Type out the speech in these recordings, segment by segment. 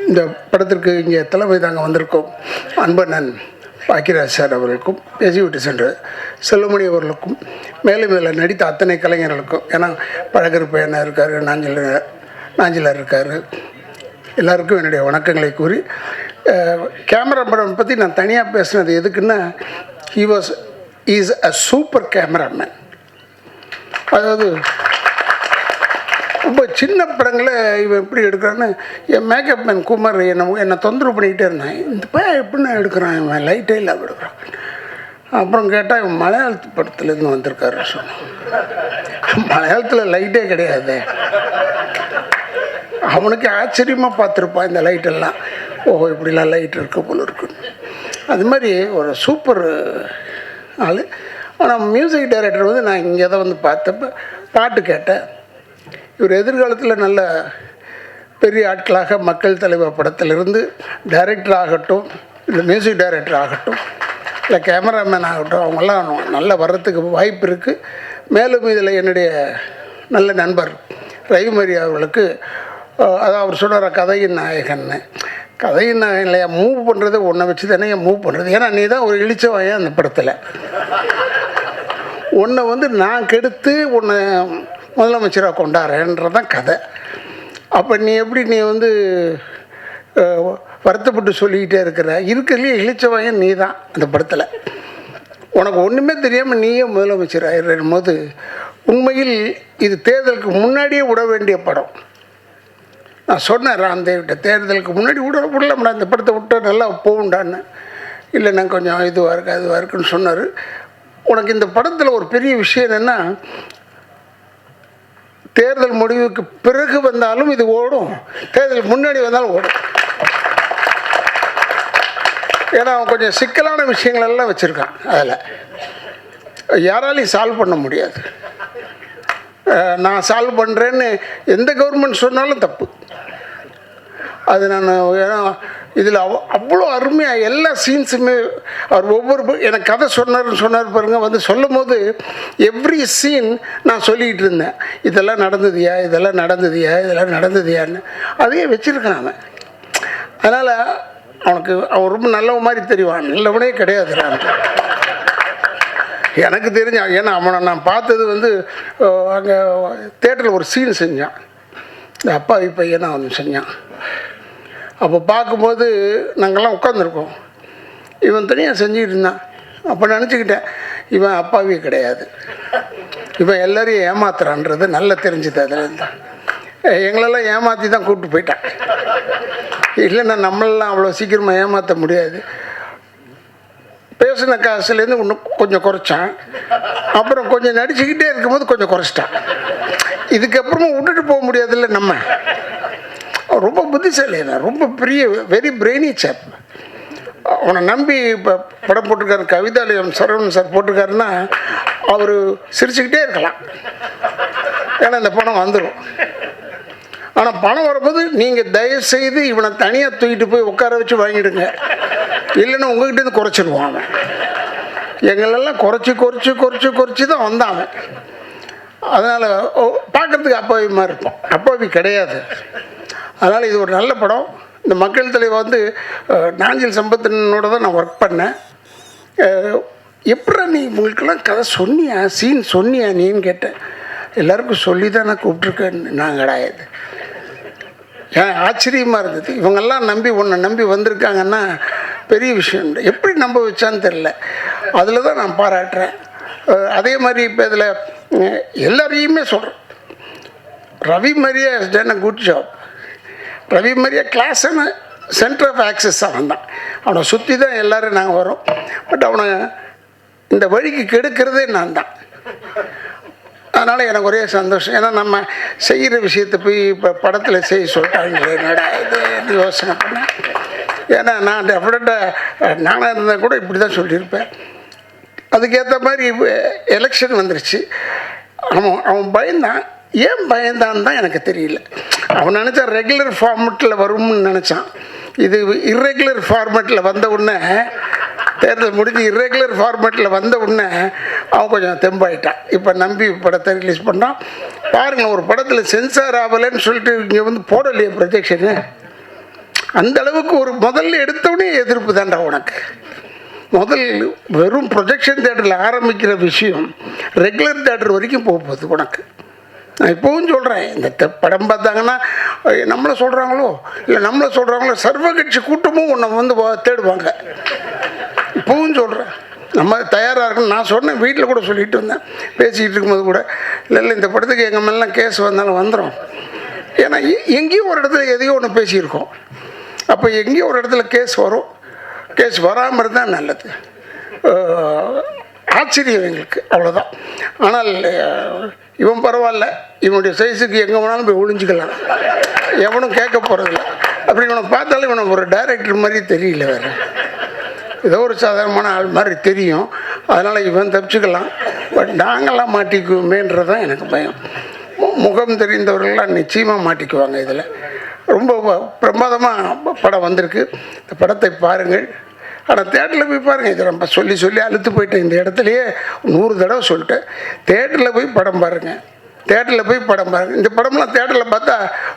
இந்த படத்திற்கு இங்கே தலைமை தாங்க வந்திருக்கோம் அன்பண்ணன் பாக்கியராஜ் சார் அவர்களுக்கும், பேசிவிட்டு சென்ற செல்வமணி அவர்களுக்கும், மேலும் இதில் நடித்த அத்தனை கலைஞர்களுக்கும், ஏன்னா பழகருப்பு என்ன இருக்கார், நாஞ்சிலர் இருக்கார், எல்லாருக்கும் என்னுடைய வணக்கங்களை கூறி, கேமரா படம் பற்றி நான் தனியாக பேசுனது எதுக்குன்னா, இஸ் அ சூப்பர் கேமராமேன். அதாவது ரொம்ப சின்ன படங்களை இவன் எப்படி எடுக்கிறான்னு, என் மேக்கப் மேன் குமார் என்னை தொந்தரவு பண்ணிக்கிட்டே இருந்தேன். இந்த பையன் எப்படின்னு எடுக்கிறான், இவன் லைட்டே இல்லாமல் எடுக்கிறான். அப்புறம் கேட்டால் இவன் மலையாளத்து படத்துலேருந்து வந்திருக்காரு சொன்னான். மலையாளத்தில் லைட்டே கிடையாது. அவனுக்கு ஆச்சரியமாக பார்த்துருப்பான் இந்த லைட்டெல்லாம். ஓஹோ, இப்படிலாம் லைட் இருக்க போல இருக்குன்னு. அது மாதிரி ஒரு சூப்பர் ஆள். ஆனால் மியூசிக் டைரக்டர் வந்து நான் இங்கே தான் வந்து பார்த்தப்ப பாட்டு கேட்டேன். இவர் எதிர்காலத்தில் நல்ல பெரிய ஆட்களாக மக்கள் தலைவர் படத்திலிருந்து டைரக்டர் ஆகட்டும், இல்லை மியூசிக் டைரக்டர் ஆகட்டும், இல்லை கேமராமேன் ஆகட்டும், அவங்கெல்லாம் நல்ல வர்றதுக்கு வாய்ப்பு இருக்குது. மேலும் இதில் என்னுடைய நல்ல நண்பர் ரவிமரி அவர்களுக்கு, அதான் அவர் சொன்னார் கதையின் நாயகன்னு. கதையின் நாயகன் இல்லையா, மூவ் பண்ணுறது ஒன்றை வச்சு தானே மூவ் பண்ணுறது. ஏன்னா நீ தான் ஒரு இழிச்சவாயன் அந்த படத்தில். உன்னை வந்து நான் கெடுத்து உன்னை முதலமைச்சராக கொண்டாடுறேன்றதான் கதை. அப்போ நீ எப்படி நீ வந்து வருத்தப்பட்டு சொல்லிக்கிட்டே இருக்கிறதுலேயே இழிச்சவாயன் நீ தான் அந்த படத்தில். உனக்கு ஒன்றுமே தெரியாமல் நீயே முதலமைச்சர் ஆயிடும் போது, உண்மையில் இது தேர்தலுக்கு முன்னாடியே விட வேண்டிய படம். நான் சொன்னேன் ராம்தேவிட்ட, தேர்தலுக்கு முன்னாடி விடலாம்டா, இந்த படத்தை விட்டு நல்லா போகுண்டான்னு. இல்லை நான் கொஞ்சம் இதுவாக இருக்கு அதுவாக இருக்குன்னு சொன்னார். உனக்கு இந்த படத்தில் ஒரு பெரிய விஷயம் என்னென்னா, தேர்தல் முடிவுக்கு பிறகு வந்தாலும் இது ஓடும், தேர்தலுக்கு முன்னாடி வந்தாலும் ஓடும். ஏன்னா அவன் கொஞ்சம் சிக்கலான விஷயங்கள் எல்லாம் வச்சுருக்கான். அதில் யாராலையும் சால்வ் பண்ண முடியாது. நான் சால்வ் பண்ணுறேன்னு எந்த கவர்மெண்ட் சொன்னாலும் தப்பு. அது நான் ஏன்னா இதில் அவ்வளோ அருமையாக எல்லா சீன்ஸுமே அவர் ஒவ்வொரு எனக்கு கதை சொன்னார் பாருங்கள். வந்து சொல்லும் போது எவ்ரி சீன் நான் சொல்லிக்கிட்டு இருந்தேன், இதெல்லாம் நடந்ததுயா, இதெல்லாம் நடந்ததுயா, இதெல்லாம் நடந்ததுயான்னு. அதையே வச்சுருக்கான் அவன். அதனால் அவன் ரொம்ப நல்லவ மாதிரி தெரிவான். நல்லவனே கிடையாது எனக்கு தெரிஞ்ச. ஏன்னா அவனை நான் பார்த்தது வந்து அங்கே தேட்டரில் ஒரு சீன் செஞ்சான், இந்த அப்பாவி பையனை அவன் செஞ்சான். அப்போ பார்க்கும்போது நாங்கள்லாம் உட்காந்துருக்கோம், இவன் தனியாக செஞ்சுக்கிட்டு இருந்தான். அப்போ நினச்சிக்கிட்டேன், இவன் அப்பாவி கிடையாது, இவன் எல்லோரையும் ஏமாத்துறான்றது நல்லா தெரிஞ்சுது. அதில் இருந்தான் எங்களெல்லாம் ஏமாற்றி தான் கூப்பிட்டு போயிட்டான். இல்லைன்னா நம்மளெல்லாம் அவ்வளோ சீக்கிரமாக ஏமாற்ற முடியாது. பேசின காசுலேருந்து இன்னும் கொஞ்சம் குறைச்சான். அப்புறம் கொஞ்சம் நடிச்சுக்கிட்டே இருக்கும்போது கொஞ்சம் குறைச்சிட்டான். இதுக்கப்புறமா விட்டுட்டு போக முடியாதுல்ல நம்ம. ரொம்ப புத்திசாலி தான், ரொம்ப பெரிய வெரி பிரெயினி சாப். அவனை நம்பி இப்போ படம் போட்டிருக்காரு, கவிதாலயம் சரவணன் சார் போட்டிருக்காருன்னா அவர் சிரிச்சுக்கிட்டே இருக்கலாம். ஏன்னா இந்த பணம் வந்துடும். ஆனால் பணம் வரும்போது நீங்கள் தயவுசெய்து இவனை தனியாக தூக்கிட்டு போய் உட்கார வச்சு வாங்கிடுங்க, இல்லைன்னா உங்ககிட்டேருந்து குறைச்சிடுவான் அவன். எங்களெல்லாம் குறைச்சி தான் வந்தான். அதனால் பார்க்குறதுக்கு அப்பாவி மாதிரி இருப்போம், அப்பாவி கிடையாது. அதனால் இது ஒரு நல்ல படம். இந்த மக்கள் தலைவர் வந்து நாஞ்சில் சம்பத்தனோட தான் நான் ஒர்க் பண்ணேன். எப்படா நீ உங்களுக்கெல்லாம் கதை சொன்னியா, சீன் சொன்னியா நீன்னு கேட்டேன். எல்லாருக்கும் சொல்லி தான் நான் கூப்பிட்ருக்கேன். நான் கிடையாது. ஏன் ஆச்சரியமாக இருந்தது. இவங்கெல்லாம் உன்னை நம்பி வந்திருக்காங்கன்னா பெரிய விஷயம். எப்படி நம்ப வச்சான்னு தெரில. அதில் தான் நான் பாராட்டுறேன். அதே மாதிரி இப்போ இதில் எல்லாரையுமே சொல்கிறேன், Ravi Maria has done a good job. Ravi Maria கிளாஸான சென்டர் ஆஃப் ஆக்சஸ் அவன் தான். அவனை சுற்றி தான் எல்லோரும் நாங்கள் வரோம். பட் அவனை இந்த வழிக்கு கெடுக்கிறதே நான் தான். அதனால் எனக்கு ஒரே சந்தோஷம். ஏன்னா நம்ம செய்கிற விஷயத்தை போய் இப்போ படத்தில் செய்ய சொல்லிட்டாங்களே, என்னடா இது யோசனை பண்ணேன். ஏன்னா நான் டெஃபினட்டாக நானாக இருந்தால் கூட இப்படி தான் சொல்லியிருப்பேன். அதுக்கேற்ற மாதிரி எலெக்ஷன் வந்துருச்சு. அவன் பயந்தான். ஏன் பயந்தான்னு தான் எனக்கு தெரியல. அவன் நினச்சா ரெகுலர் ஃபார்மெட்டில் வரும்னு நினச்சான். இது இர்ரெகுலர் ஃபார்மெட்டில் வந்த உடனே, தேர்தல் முடிஞ்சு இர்ரெகுலர் ஃபார்மெட்டில் வந்த உடனே அவன் கொஞ்சம் தெம்பாயிட்டான். இப்போ நம்பி படத்தை ரிலீஸ் பண்ணான். பாருங்கள், ஒரு படத்தில் சென்சார் ஆகலைன்னு சொல்லிட்டு இங்கே வந்து போடலையே ப்ரொஜெக்ஷனு. அந்த அளவுக்கு ஒரு முதல்ல எடுத்தோடனே எதிர்ப்பு தான்டா உனக்கு. முதல் வெறும் ப்ரொஜெக்ஷன் தேட்டரில் ஆரம்பிக்கிற விஷயம் ரெகுலர் தேட்டர் வரைக்கும் போகுது உனக்கு. நான் இப்போவும் சொல்கிறேன், இந்த படம் பார்த்தாங்கன்னா நம்மளை சொல்கிறாங்களோ இல்லை நம்மளை சொல்கிறாங்களோ சர்வகட்சி கூட்டமும் உன்னை வந்து தேடுவாங்க. இப்போவும் சொல்கிறேன், நம்ம தயாராக இருக்கணும். நான் சொன்னேன், வீட்டில் கூட சொல்லிட்டு இருந்தேன், பேசிக்கிட்டு இருக்கும்போது கூட, இல்லை இந்த படத்துக்கு எங்கள் மேலாம் கேஸ் வந்தாலும் வந்துடும். ஏன்னா எங்கேயும் ஒரு இடத்துல எதையோ ஒன்று பேசியிருக்கோம். அப்போ எங்கேயும் ஒரு இடத்துல கேஸ் வரும். கேஸ் வராமல் இருந்தால் நல்லது. ஆச்சரியம் எங்களுக்கு, அவ்வளோதான். ஆனால் இவன் பரவாயில்ல, இவனுடைய சைஸுக்கு எங்கே வேணாலும் போய் ஒளிஞ்சிக்கலாம், எவனும் கேட்க போகிறதில்ல. அப்படி இவனை பார்த்தாலும் இவனை ஒரு டைரக்டர் மாதிரி தெரியல, வேறு ஏதோ ஒரு சாதாரணமான ஆள் மாதிரி தெரியும். அதனால் இவன் தப்பிச்சுக்கலாம். பட் நாங்கள்லாம் மாட்டிக்குவோமேன்றது தான் எனக்கு பயம். முகம் தெரிந்தவர்கள்லாம் நிச்சயமாக மாட்டிக்குவாங்க. இதில் ரொம்ப பிரமாதமாக படம் வந்திருக்கு. இந்த படத்தை பாருங்கள். ஆனால் தேட்டரில் போய் பாருங்கள். இதை நம்ம சொல்லி சொல்லி அழுத்து போயிட்டேன். இந்த இடத்துலையே 100 தடவை சொல்லிட்டேன். தேட்டரில் போய் படம் பாருங்கள், தேட்டரில் போய் படம் பாருங்கள். இந்த படம்லாம் தேட்டரில் பார்த்தா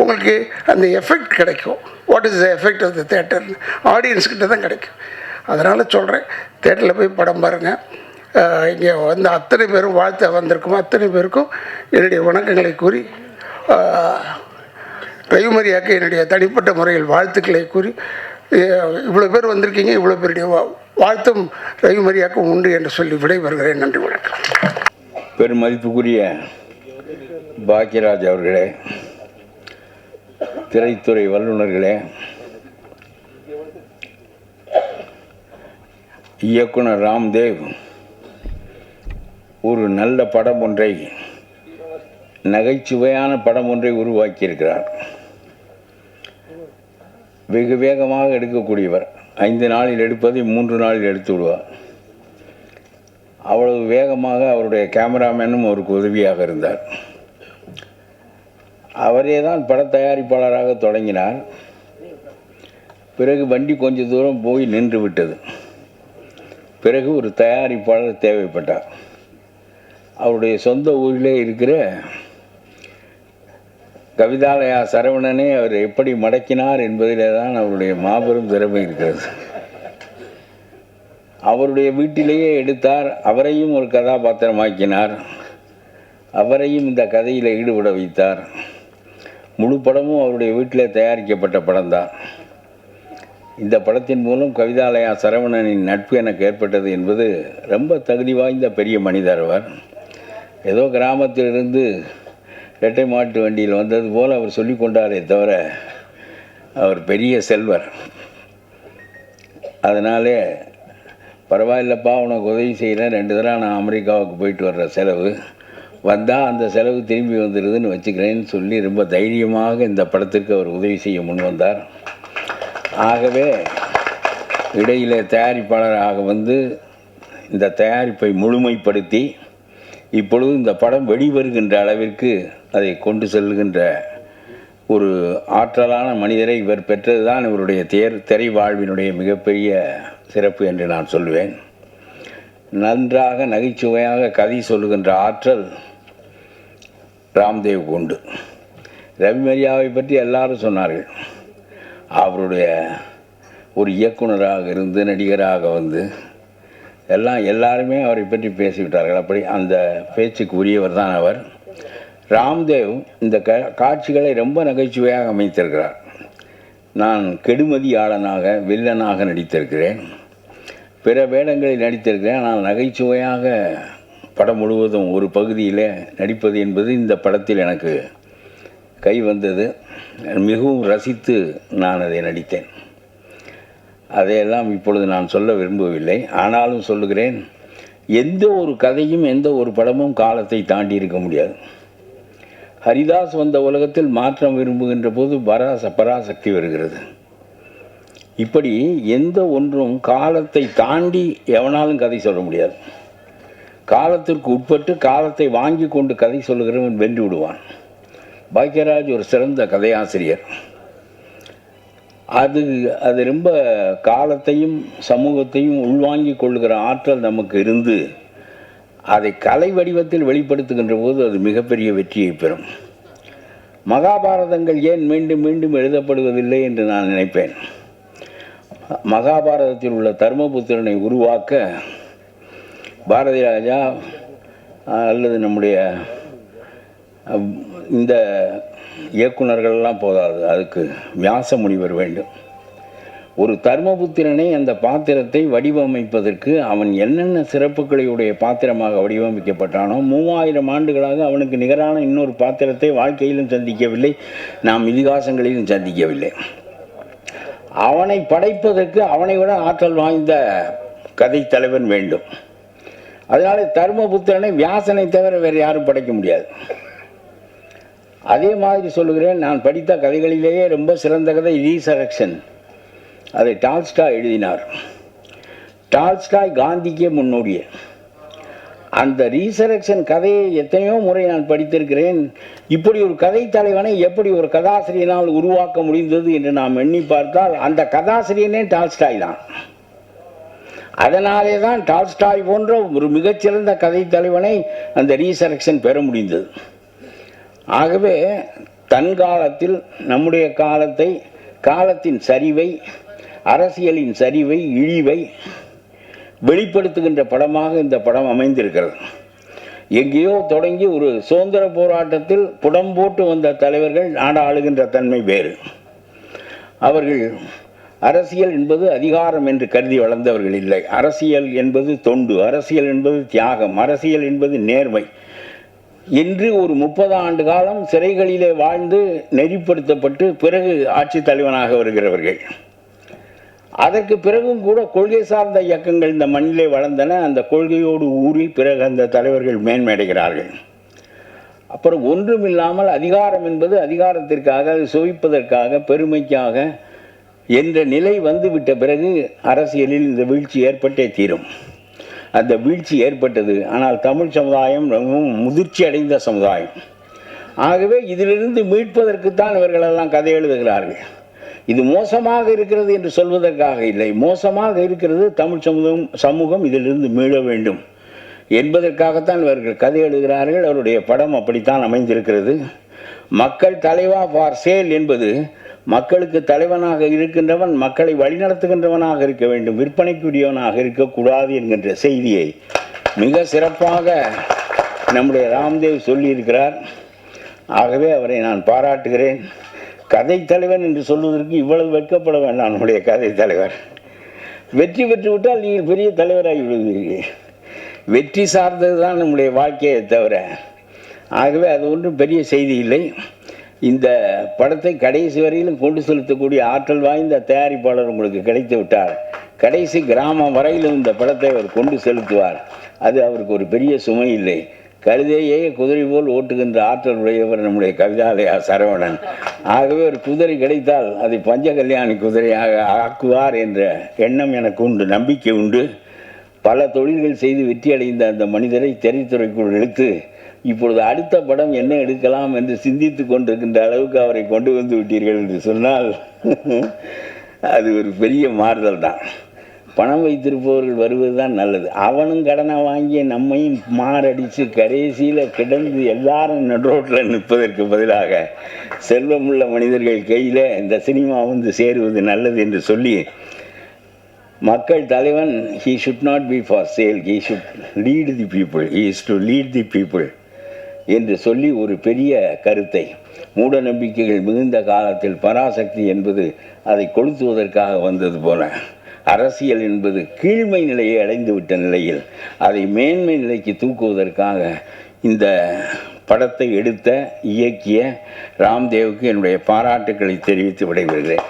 உங்களுக்கு அந்த எஃபெக்ட் கிடைக்கும். What is the effect of the தேட்டர்னு ஆடியன்ஸ்கிட்ட தான் கிடைக்கும். அதனால் சொல்கிறேன், தேட்டரில் போய் படம் பாருங்கள். இங்கே வந்து அத்தனை பேரும் வாழ்த்த வந்திருக்கும் அத்தனை பேருக்கும் என்னுடைய வணக்கங்களை கூறி, ரவிமரியாக்கு என்னுடைய தனிப்பட்ட முறையில் வாழ்த்துக்களை கூறி, இவ்வளோ பேர் வந்திருக்கீங்க, இவ்வளோ பேருடைய வாழ்த்தும் ரவிமரியாக்கும் உண்டு என்று சொல்லி விடைபெறுகிறேன். நன்றி, வணக்கம். பெருமதிப்புக்குரிய பாக்கியராஜ் அவர்களே, திரைத்துறை வல்லுநர்களே, இயக்குனர் ராம்தேவ் ஒரு நல்ல படம் ஒன்றை, நகைச்சுவையான படம் ஒன்றை உருவாக்கியிருக்கிறார். வெகு வேகமாக எடுக்கக்கூடியவர். 5 நாளில் எடுப்பதை 3 நாளில் எடுத்து விடுவார். அவ்வளவு வேகமாக அவருடைய கேமராமேனும் அவருக்கு உதவியாக இருந்தார். அவரே தான் பட தயாரிப்பாளராக தொடங்கினார். பிறகு வண்டி கொஞ்சம் தூரம் போய் நின்று விட்டது. பிறகு ஒரு தயாரிப்பாளர் தேவைப்பட்டார். அவருடைய சொந்த ஊரிலே இருக்கிற கவிதாலயா சரவணனை அவர் எப்படி மடக்கினார் என்பதிலே தான் அவருடைய மாபெரும் திறமை இருக்கிறது. அவருடைய வீட்டிலேயே எடுத்தார். அவரையும் ஒரு கதாபாத்திரமாக்கினார். அவரையும் இந்த கதையில் ஈடுபட வைத்தார். முழு படமும் அவருடைய வீட்டிலே தயாரிக்கப்பட்ட படம்தான். இந்த படத்தின் மூலம் கவிதாலயா சரவணனின் நட்பு எனக்கு ஏற்பட்டது என்பது ரொம்ப தகுதி வாய்ந்த பெரிய மனிதர். அவர் ஏதோ கிராமத்திலிருந்து இரட்டை மாட்டு வண்டியில் வந்தது போல் அவர் சொல்லி கொண்டாரே தவிர அவர் பெரிய செல்வர். அதனாலே பரவாயில்லப்பா, உனக்கு உதவி செய்கிறேன், 2 தடவை நான் அமெரிக்காவுக்கு போயிட்டு வர்ற செலவு வந்தால் அந்த செலவு திரும்பி வந்துடுதுன்னு வச்சுக்கிறேன்னு சொல்லி ரொம்ப தைரியமாக இந்த படத்திற்கு அவர் உதவி செய்ய முன் வந்தார். ஆகவே இடையிலே தயாரிப்பாளராக வந்து இந்த தயாரிப்பை முழுமைப்படுத்தி இப்பொழுது இந்த படம் வெளிவருகின்ற அளவிற்கு அதை கொண்டு செல்கின்ற ஒரு ஆற்றலான மனிதரை இவர் பெற்றது தான் இவருடைய திரை வாழ்வினுடைய மிகப்பெரிய சிறப்பு என்று நான் சொல்வேன். நன்றாக நகைச்சுவையாக கதை சொல்லுகின்ற ஆற்றல் ராம்தேவ் உண்டு. ரவிமரியாவை பற்றி எல்லாரும் சொன்னார்கள். அவருடைய ஒரு இயக்குனராக இருந்து நடிகராக வந்து எல்லாருமே அவரை பற்றி பேசிவிட்டார்கள். அப்படி அந்த பேச்சுக்கு உரியவர் தான் அவர். ராம்தேவ் இந்த காட்சிகளை ரொம்ப நகைச்சுவையாக அமைத்திருக்கிறார். நான் கெடுமதியாளனாக வில்லனாக நடித்திருக்கிறேன், பிற வேடங்களில் நடித்திருக்கிறேன். ஆனால் நகைச்சுவையாக படம் முழுவதும் ஒரு பகுதியில் நடிப்பது என்பது இந்த படத்தில் எனக்கு கை வந்தது. மிகவும் ரசித்து நான் அதை நடித்தேன். அதையெல்லாம் இப்பொழுது நான் சொல்ல விரும்பவில்லை. ஆனாலும் சொல்லுகிறேன், எந்த ஒரு கதையும் எந்த ஒரு படமும் காலத்தை தாண்டி இருக்க முடியாது. ஹரிதாஸ் வந்த உலகத்தில் மாற்றம் விரும்புகின்ற போது பராசக்தி வருகிறது. இப்படி எந்த ஒன்றும் காலத்தை தாண்டி எவனாலும் கதை சொல்ல முடியாது. காலத்திற்கு உட்பட்டு காலத்தை வாங்கி கொண்டு கதை சொல்லுகிறவன் வென்று விடுவான். பாக்கியராஜ் ஒரு சிறந்த கதையாசிரியர். அது ரொம்ப காலத்தையும் சமூகத்தையும் உள்வாங்கி கொள்ளுகிற ஆற்றல் நமக்கு இருந்து அதை கலை வடிவத்தில் வெளிப்படுத்துகின்ற போது அது மிகப்பெரிய வெற்றியை பெறும். மகாபாரதங்கள் ஏன் மீண்டும் மீண்டும் எழுதப்படுவதில்லை என்று நான் நினைப்பேன். மகாபாரதத்தில் உள்ள தர்மபுத்திரனை உருவாக்க பாரதி ராஜா அல்லது நம்முடைய இந்த இயக்குனர்கள்லாம் போதாது, அதுக்கு வியாச முனிவர் வேண்டும். ஒரு தர்மபுத்திரனை அந்த பாத்திரத்தை வடிவமைப்பதற்கு அவன் என்னென்ன சிறப்புகளையுடைய பாத்திரமாக வடிவமைக்கப்பட்டானோ 3000 ஆண்டுகளாக அவனுக்கு நிகரான இன்னொரு பாத்திரத்தை வாழ்க்கையிலும் சந்திக்கவில்லை, நாம் இதிகாசங்களிலும் சந்திக்கவில்லை. அவனை படைப்பதற்கு அவனை விட ஆற்றல் வாய்ந்த கதை தலைவன் வேண்டும். அதனால தர்மபுத்திரனை வியாசனை தவிர வேறு யாரும் படைக்க முடியாது. அதே மாதிரி சொல்லுகிறேன், நான் படித்த கதைகளிலேயே ரொம்ப சிறந்த கதை ரீசரக்ஷன். அதை டால்ஸ்டாய் எழுதினார். டால்ஸ்டாய் காந்திக்கே முன்னோடிய அந்த ரீசரக்ஷன் கதையை எத்தனையோ முறை நான் படித்திருக்கிறேன். இப்படி ஒரு கதை தலைவனை எப்படி ஒரு கதாசிரியனால் உருவாக்க முடிந்தது என்று நாம் எண்ணி பார்த்தால் அந்த கதாசிரியனே டால்ஸ்டாய் தான். அதனாலே தான் டால்ஸ்டாய் போன்ற ஒரு மிகச்சிறந்த கதை தலைவனை அந்த ரீசரக்ஷன் பெற முடிந்தது. ஆகவே தன் காலத்தில் நம்முடைய காலத்தை, காலத்தின் சரிவை, அரசியலின் சரிவை, இழிவை வெளிப்படுத்துகின்ற படமாக இந்த படம் அமைந்திருக்கிறது. எங்கேயோ தொடங்கி ஒரு சுதந்திர போராட்டத்தில் புடம் போட்டு வந்த தலைவர்கள் நாடு ஆளுகின்ற தன்மை வேறு. அவர்கள் அரசியல் என்பது அதிகாரம் என்று கருதி வளர்ந்தவர்கள் இல்லை. அரசியல் என்பது தொண்டு, அரசியல் என்பது தியாகம், அரசியல் என்பது நேர்மை என்று ஒரு 30 ஆண்டு காலம் சிறைகளிலே வாழ்ந்து நெறிப்படுத்தப்பட்டு பிறகு ஆட்சி தலைவனாக வருகிறவர்கள். அதற்கு பிறகும் கூட கொள்கை சார்ந்த இயக்கங்கள் இந்த மண்ணிலே வளர்ந்தன. அந்த கொள்கையோடு ஊறி பிறகு அந்த தலைவர்கள் மேன்மையடைகிறார்கள். அப்புறம் ஒன்றுமில்லாமல் அதிகாரம் என்பது அதிகாரத்திற்காக, அது சுவைப்பதற்காக, பெருமைக்காக என்ற நிலை வந்துவிட்ட பிறகு அரசியலில் இந்த வீழ்ச்சி ஏற்பட்டே தீரும். அந்த வீழ்ச்சி ஏற்பட்டது. ஆனால் தமிழ் சமுதாயம் ரொம்பவும் முதிர்ச்சி அடைந்த சமுதாயம். ஆகவே இதிலிருந்து மீட்பதற்குத்தான் இவர்களெல்லாம் கதை எழுதுகிறார்கள். இது மோசமாக இருக்கிறது என்று சொல்வதற்காக இல்லை, மோசமாக இருக்கிறது, தமிழ் சமூகம் இதிலிருந்து மீள வேண்டும் என்பதற்காகத்தான் இவர்கள் கதை எழுதுகிறார்கள். அவருடைய படம் அப்படித்தான் அமைந்திருக்கிறது. மக்கள் தலைவா ஃபார் சேல் என்பது மக்களுக்கு தலைவனாக இருக்கின்றவன் மக்களை வழிநடத்துகின்றவனாக இருக்க வேண்டும், விற்பனைக்குரியவனாக இருக்கக்கூடாது என்கின்ற செய்தியை மிக சிறப்பாக நம்முடைய ராம்தேவ் சொல்லியிருக்கிறார். ஆகவே அவரை நான் பாராட்டுகிறேன். கதை தலைவன் என்று சொல்வதற்கு இவ்வளவு வெட்கப்பட வேண்டாம். நம்முடைய கதை தலைவர் வெற்றி பெற்று விட்டால் நீங்கள் பெரிய தலைவராகி விடுவீர்கள். வெற்றி சார்ந்தது தான் நம்முடைய வாழ்க்கையை தவிர. ஆகவே அது ஒன்றும் பெரிய செய்தி இல்லை. இந்த படத்தை கடைசி வரையிலும் கொண்டு செலுத்தக்கூடிய ஆற்றல் வாய்ந்த தயாரிப்பாளர் உங்களுக்கு கிடைத்து விட்டார். கடைசி கிராமம் வரையிலும் இந்த படத்தை அவர் கொண்டு செலுத்துவார். அது அவருக்கு ஒரு பெரிய சுமை இல்லை. கழுதையே குதிரை போல் ஓட்டுகின்ற ஆற்றல் உடையவர் நம்முடைய கவிதாலயா சரவணன். ஆகவே ஒரு குதிரை கிடைத்தால் அதை பஞ்ச கல்யாணி குதிரையாக ஆக்குவார் என்ற எண்ணம் எனக்கு உண்டு, நம்பிக்கை உண்டு. பல தொழில்கள் செய்து வெற்றி அடைந்த அந்த மனிதரை திரைத்துறைக்குள் இழுத்து இப்பொழுது அடுத்த படம் என்ன எடுக்கலாம் என்று சிந்தித்து கொண்டிருக்கின்ற அளவுக்கு அவரை கொண்டு வந்து விட்டீர்கள் என்று சொன்னால் அது ஒரு பெரிய மாறுதல் தான். பணம் வைத்திருப்பவர்கள் வருவது தான் நல்லது. அவனும் கடனை வாங்கி நம்மையும் மாரடித்து கடைசியில் கிடந்து எல்லாரும் நடுரோட்டில் நிற்பதற்கு பதிலாக செல்வமுள்ள மனிதர்கள் கையில் இந்த சினிமா வந்து சேருவது நல்லது என்று சொல்லி, மக்கள் தலைவன் he should not be for sale, he should lead the people, he is to lead the people என்று சொல்லி ஒரு பெரிய கருத்தை, மூட நம்பிக்கைகள் மிகுந்த காலத்தில் பராசக்தி என்பது அதை கொளுத்துவதற்காக வந்தது போல, அரசியல் என்பது கீழ்மை நிலையை அடைந்து விட்ட நிலையில் அதை மேன்மை நிலைக்கு தூக்குவதற்காக இந்த படத்தை எடுத்த இயக்கிய ராம்தேவுக்கு என்னுடைய பாராட்டுக்களை தெரிவித்து விடைபெறுகிறேன்.